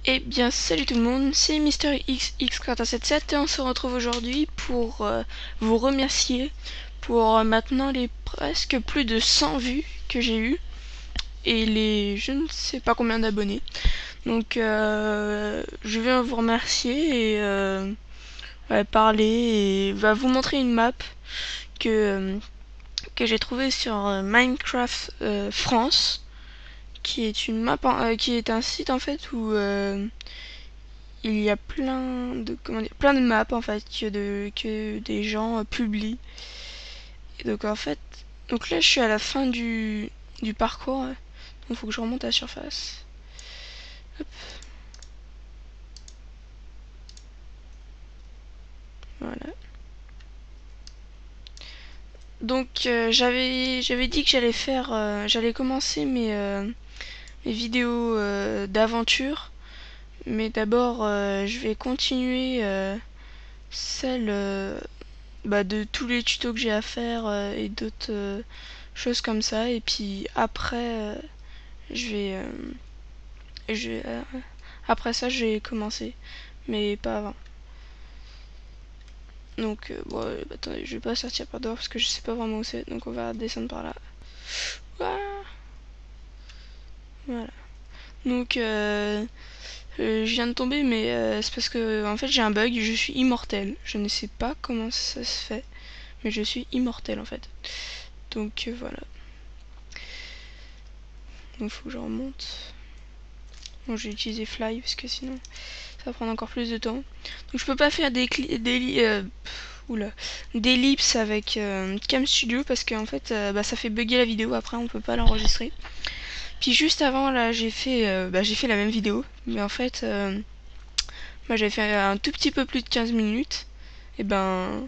Eh bien salut tout le monde, c'est MrXX4177 et on se retrouve aujourd'hui pour vous remercier pour maintenant les presque plus de 100 vues que j'ai eu et les je ne sais pas combien d'abonnés. Donc je viens vous remercier et parler et va vous montrer une map que, que j'ai trouvée sur Minecraft France, qui est une map qui est un site en fait où il y a plein de maps en fait que des gens publient. Et donc en fait, donc là je suis à la fin du parcours, donc il faut que je remonte à la surface. Hop. Voilà. Donc j'avais dit que j'allais commencer mes vidéos d'aventure, mais d'abord je vais continuer celle de tous les tutos que j'ai à faire et d'autres choses comme ça. Et puis après, je vais, je vais, après ça, je vais commencer, mais pas avant. Donc bon, attendez, je vais pas sortir par dehors parce que je sais pas vraiment où c'est. Donc on va descendre par là. Voilà. Donc je viens de tomber, mais c'est parce que en fait j'ai un bug. Je suis immortel. Je ne sais pas comment ça se fait, mais je suis immortel en fait. Donc voilà. Donc faut que je remonte. Bon, j'ai utilisé Fly parce que sinon ça va prendre encore plus de temps. Donc je peux pas faire d'ellipse avec Cam Studio parce qu'en fait ça fait bugger la vidéo, après on peut pas l'enregistrer. Puis juste avant là j'ai fait la même vidéo, mais en fait j'avais fait un tout petit peu plus de 15 minutes. Et ben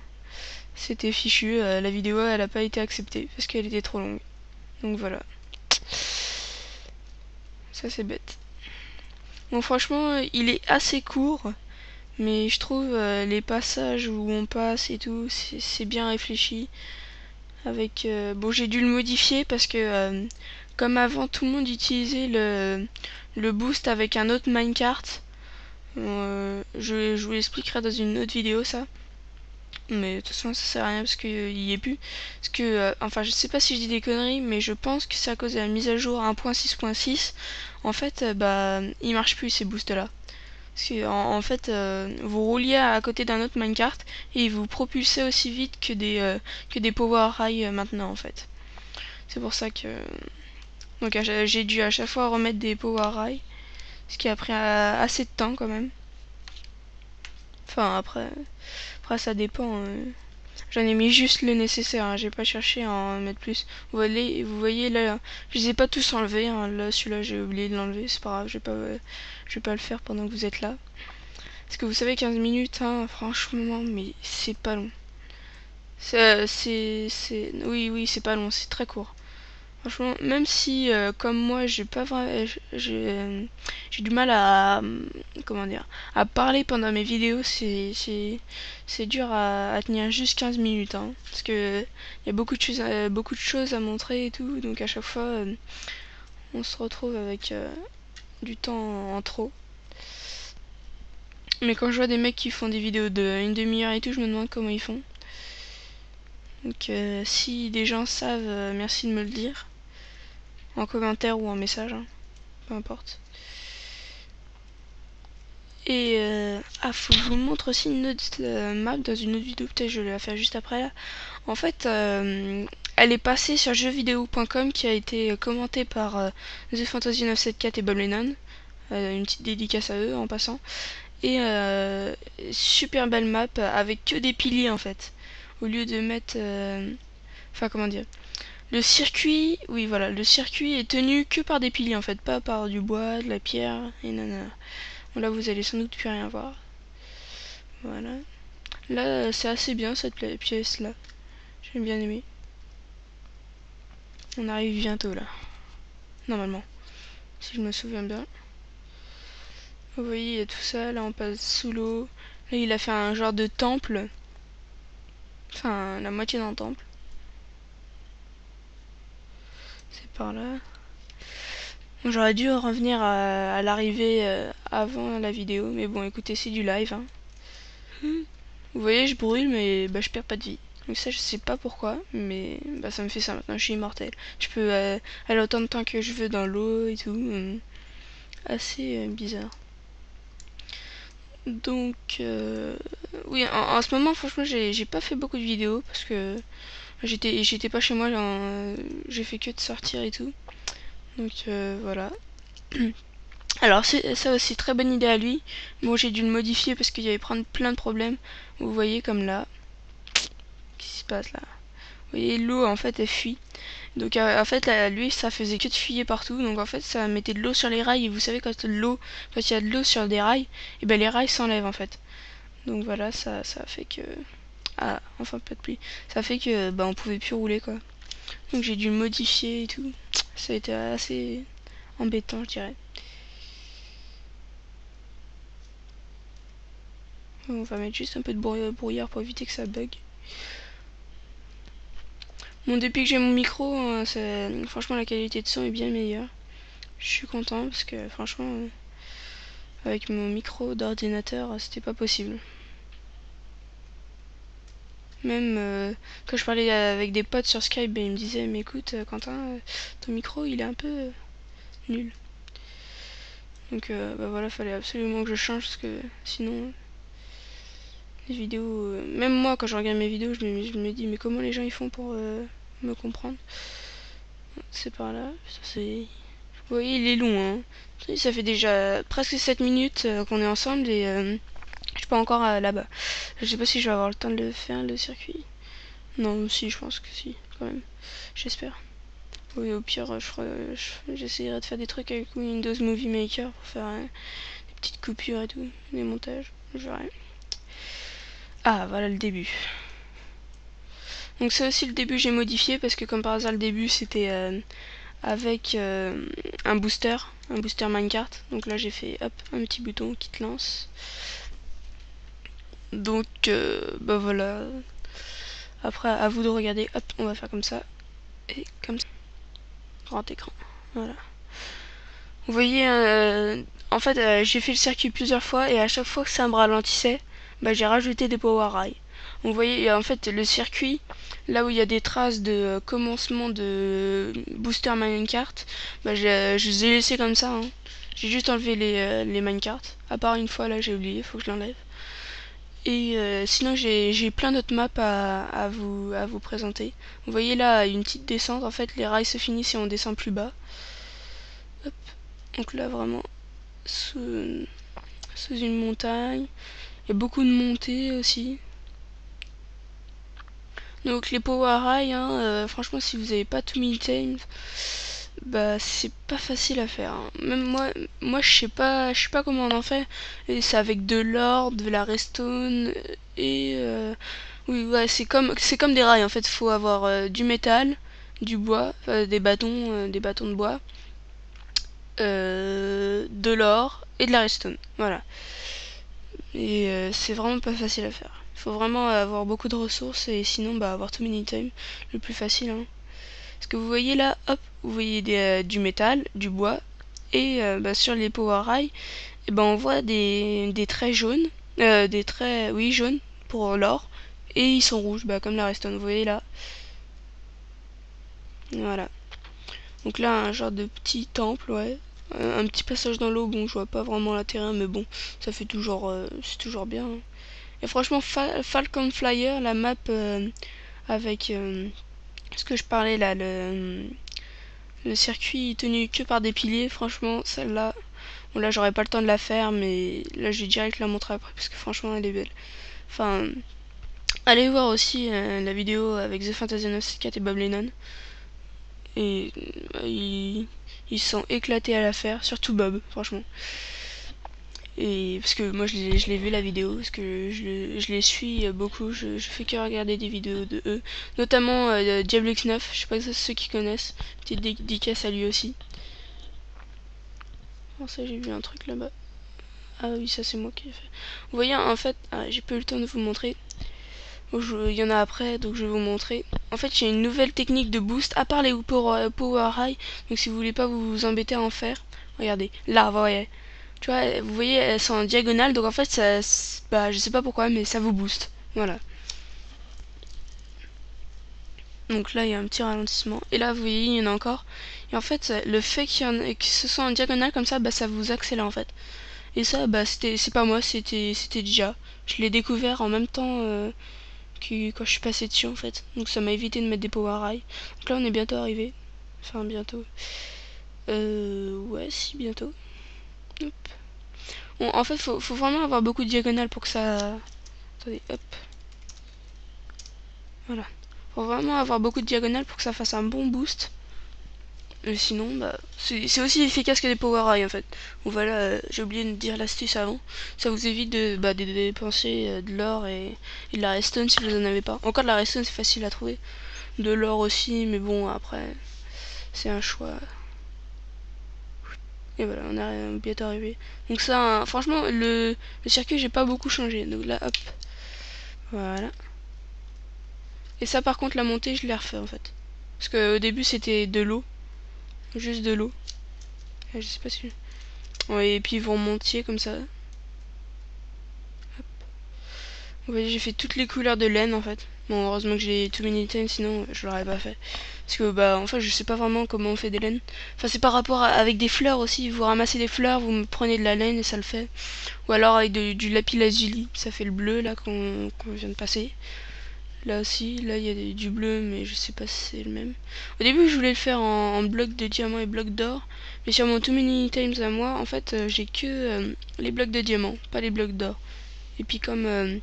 c'était fichu, la vidéo elle a pas été acceptée parce qu'elle était trop longue. Donc voilà. Ça c'est bête. Bon franchement il est assez court, mais je trouve les passages où on passe et tout, c'est bien réfléchi. Avec bon, j'ai dû le modifier parce que comme avant tout le monde utilisait le boost avec un autre minecart. Je vous l'expliquerai dans une autre vidéo ça. Mais de toute façon ça sert à rien parce qu'il y est plus. Parce que enfin je sais pas si je dis des conneries, mais je pense que c'est à cause de la mise à jour 1.6.6. En fait il marche plus ces boosts là. Parce que en fait vous rouliez à côté d'un autre minecart et il vous propulsait aussi vite que des power high maintenant en fait. C'est pour ça que donc j'ai dû à chaque fois remettre des power high, ce qui a pris assez de temps quand même. Enfin après ça dépend. J'en ai mis juste le nécessaire, hein. J'ai pas cherché à en mettre plus. Vous voyez là, je les ai pas tous enlevés, hein. Là celui-là j'ai oublié de l'enlever, c'est pas grave, je vais pas le faire pendant que vous êtes là. Parce que vous savez 15 minutes, hein, franchement, mais c'est pas long. Oui, c'est pas long, c'est très court. Franchement, même si, comme moi, j'ai pas vraiment, j'ai du mal à, comment dire, à parler pendant mes vidéos, c'est dur à tenir juste 15 minutes, hein, parce que il y a beaucoup de choses à montrer et tout, donc à chaque fois, on se retrouve avec du temps en trop. Mais quand je vois des mecs qui font des vidéos de une demi-heure et tout, je me demande comment ils font. Donc si des gens savent, merci de me le dire. En commentaire ou en message, hein, peu importe. Et faut que je vous montre aussi une autre map dans une autre vidéo, peut-être je vais la faire juste après là. En fait, elle est passée sur jeuxvideo.com qui a été commentée par TheFantasy974 et Bob Lennon. Une petite dédicace à eux en passant. Et super belle map avec que des piliers en fait. Au lieu de mettre. Enfin, comment dire. Le circuit, oui voilà, le circuit est tenu que par des piliers en fait, pas par du bois, de la pierre et nanana. Bon, là vous allez sans doute plus rien voir. Voilà. Là c'est assez bien cette pièce là. J'ai bien aimé. On arrive bientôt là. Normalement. Si je me souviens bien. Vous voyez, il y a tout ça. Là on passe sous l'eau. Là il a fait un genre de temple. Enfin la moitié d'un temple. C'est par là. J'aurais dû revenir à l'arrivée avant la vidéo, mais bon, écoutez, c'est du live, hein. Vous voyez, je brûle, mais bah, je perds pas de vie. Donc ça, je sais pas pourquoi, mais bah, ça me fait ça maintenant, je suis immortel. Je peux aller autant de temps que je veux dans l'eau et tout. Assez bizarre. Donc, oui, en ce moment, franchement, j'ai pas fait beaucoup de vidéos parce que j'étais pas chez moi, j'ai fait que de sortir et tout. Donc, voilà. Alors, c'est ça aussi, très bonne idée à lui. Bon, j'ai dû le modifier parce qu'il y avait plein de problèmes. Vous voyez, comme là. Qu'est-ce qui se passe là? Vous voyez, l'eau, en fait, elle fuit. Donc, en fait, là, lui, ça faisait que de fuyer partout. Donc, en fait, ça mettait de l'eau sur les rails. Et vous savez, quand il y a de l'eau sur des rails, et ben les rails s'enlèvent, en fait. Donc, voilà, ça fait que... Ah, enfin, pas de pluie. Ça fait que, bah, on pouvait plus rouler, quoi. Donc, j'ai dû le modifier et tout. Ça a été assez embêtant, je dirais. On va mettre juste un peu de brouillard pour éviter que ça bug. Bon, depuis que j'ai mon micro, franchement la qualité de son est bien meilleure. Je suis content parce que franchement, avec mon micro d'ordinateur, c'était pas possible. Même quand je parlais avec des potes sur Skype, ben, ils me disaient mais écoute Quentin, ton micro il est un peu nul. Donc bah voilà, fallait absolument que je change parce que sinon les vidéos, même moi quand je regarde mes vidéos, je me dis mais comment les gens ils font pour me comprendre. C'est par là, ça c'est... Vous voyez, il est long, hein. Ça fait déjà presque 7 minutes qu'on est ensemble et je suis pas encore là-bas. Je sais pas si je vais avoir le temps de le faire, le circuit. Non, si, je pense que si, quand même. J'espère. Oui, au pire, j'essayerai de faire des trucs avec Windows Movie Maker pour faire des petites coupures et tout, des montages. Je verrai. Ah, voilà le début. Donc ça aussi, le début, j'ai modifié parce que comme par hasard, le début, c'était avec un booster minecart. Donc là j'ai fait hop un petit bouton qui te lance. Donc bah voilà. Après à vous de regarder. Hop, on va faire comme ça et comme ça. Grand écran. Voilà. Vous voyez, en fait j'ai fait le circuit plusieurs fois et à chaque fois que ça me ralentissait, bah j'ai rajouté des power rails. Vous voyez en fait le circuit, là où il y a des traces de commencement de booster minecart, bah je les ai laissés comme ça, hein. J'ai juste enlevé les minecarts, à part une fois là j'ai oublié, faut que je l'enlève. Et sinon j'ai plein d'autres maps à vous présenter. Vous voyez là une petite descente, en fait les rails se finissent et on descend plus bas. Hop. Donc là vraiment sous une montagne. Il y a beaucoup de montées aussi. Donc les power high, hein, franchement si vous n'avez pas tout time, bah c'est pas facile à faire, hein. Même moi je sais pas comment on en fait. Et c'est avec de l'or, de la redstone et oui ouais c'est comme des rails en fait. Faut avoir du métal, du bois, des bâtons de bois, de l'or et de la redstone. Voilà. Et c'est vraiment pas facile à faire. Il faut vraiment avoir beaucoup de ressources et sinon bah avoir tout mini time, le plus facile, hein. Parce que vous voyez là, hop, vous voyez du métal, du bois et bah, sur les power rails, et ben on voit des traits jaunes, des traits oui jaunes pour l'or et ils sont rouges, bah comme la redstone. Vous voyez là, voilà. Donc là un genre de petit temple, ouais. Un petit passage dans l'eau, bon je vois pas vraiment l'intérêt mais bon ça fait toujours c'est toujours bien, hein. Et franchement, Falcon Flyer, la map avec ce que je parlais là, le circuit tenu que par des piliers, franchement, celle-là, bon là j'aurais pas le temps de la faire, mais là je vais direct la montrer après parce que franchement elle est belle. Enfin, allez voir aussi la vidéo avec The Fantasy 974 et Bob Lennon. Et ils sont éclatés à la faire, surtout Bob, franchement. Et parce que moi je l'ai vu la vidéo, parce que je les suis beaucoup, je fais que regarder des vidéos de eux, notamment Diablo X9, je sais pas ceux qui connaissent, petite dédicace à lui aussi. Oh ça j'ai vu un truc là-bas, ah oui ça c'est moi qui l'ai fait. Vous voyez en fait, j'ai pas eu le temps de vous montrer, il y en a après donc je vais vous montrer. en fait j'ai une nouvelle technique de boost à part les power high. Donc si vous voulez pas vous embêter à en faire, regardez là, vous voyez, tu vois, vous voyez elles sont en diagonale, donc en fait ça, bah je sais pas pourquoi mais ça vous booste, voilà. Donc là il y a un petit ralentissement et là vous voyez il y en a encore, et en fait le fait que ce soit en diagonale comme ça, bah ça vous accélère en fait. Et ça, bah c'est pas moi, c'était déjà, je l'ai découvert en même temps quand je suis passé dessus en fait. Donc ça m'a évité de mettre des power high. Donc là on est bientôt arrivé. Enfin bientôt. Ouais, si bientôt. Hop. Bon, en fait faut vraiment avoir beaucoup de diagonales pour que ça... Attendez, hop. Voilà. Faut vraiment avoir beaucoup de diagonales pour que ça fasse un bon boost. Et sinon, bah, c'est aussi efficace que des power high en fait. Bon voilà, j'ai oublié de dire l'astuce avant. Ça vous évite de dépenser de l'or et de la redstone si vous en avez pas. Encore de la redstone c'est facile à trouver. De l'or aussi, mais bon après, c'est un choix. Et voilà, on est bientôt arrivé. Donc ça, franchement, le circuit, j'ai pas beaucoup changé. Donc là, hop, voilà. Et ça, par contre, la montée, je l'ai refait en fait. Parce qu'au début, c'était de l'eau. Juste de l'eau. Je sais pas si... Ouais, et puis vous remontiez comme ça. Vous voyez, j'ai fait toutes les couleurs de laine en fait. Bon, heureusement que j'ai too many times, sinon je l'aurais pas fait. Parce que bah, enfin, je sais pas vraiment comment on fait des laines. Enfin, c'est par rapport avec des fleurs aussi. Vous ramassez des fleurs, vous me prenez de la laine et ça le fait. Ou alors avec du lapis lazuli, ça fait le bleu là qu'on vient de passer. Là aussi, là il y a du bleu, mais je sais pas si c'est le même. Au début, je voulais le faire en blocs de diamant et blocs d'or. Mais sur mon too many times à moi, en fait, j'ai que les blocs de diamant, pas les blocs d'or. Et puis comme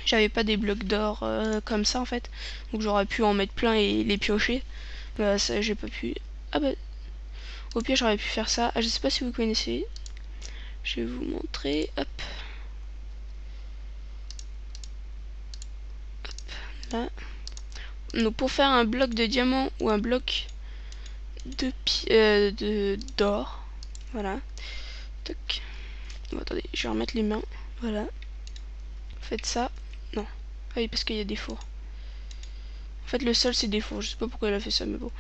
j'avais pas des blocs d'or comme ça en fait, donc j'aurais pu en mettre plein et les piocher. Bah ça j'ai pas pu. Ah bah au pire j'aurais pu faire ça. Ah, je sais pas si vous connaissez. Je vais vous montrer. Hop. Là. Donc pour faire un bloc de diamant ou un bloc d'or. Voilà. Toc. Bon, attendez, je vais remettre les mains. Voilà. Faites ça. Non. Ah oui, parce qu'il y a des fours. En fait, le sol c'est des fours. Je sais pas pourquoi elle a fait ça, mais bon.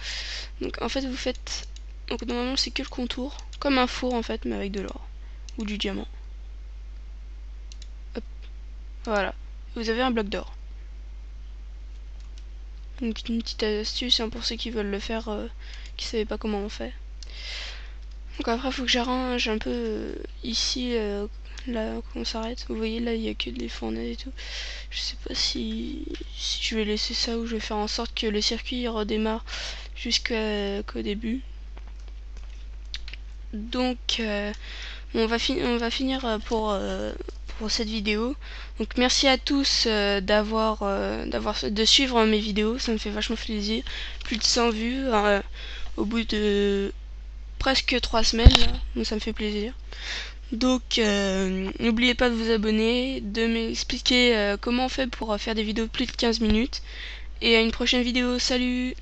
Donc en fait, vous faites. Donc normalement, c'est que le contour. Comme un four en fait, mais avec de l'or. Ou du diamant. Hop. Voilà. Vous avez un bloc d'or. Donc une petite astuce hein, pour ceux qui veulent le faire, qui savaient pas comment on fait. Donc après, il faut que j'arrange un peu ici, là, qu'on s'arrête. Vous voyez, là, il n'y a que des fournaises et tout. Je sais pas si je vais laisser ça ou je vais faire en sorte que le circuit redémarre jusqu'au début. Donc, on va finir pour cette vidéo. Donc merci à tous de suivre mes vidéos, ça me fait vachement plaisir. Plus de 100 vues au bout de presque 3 semaines là, donc ça me fait plaisir. Donc n'oubliez pas de vous abonner, de m'expliquer comment on fait pour faire des vidéos de plus de 15 minutes. Et à une prochaine vidéo, salut!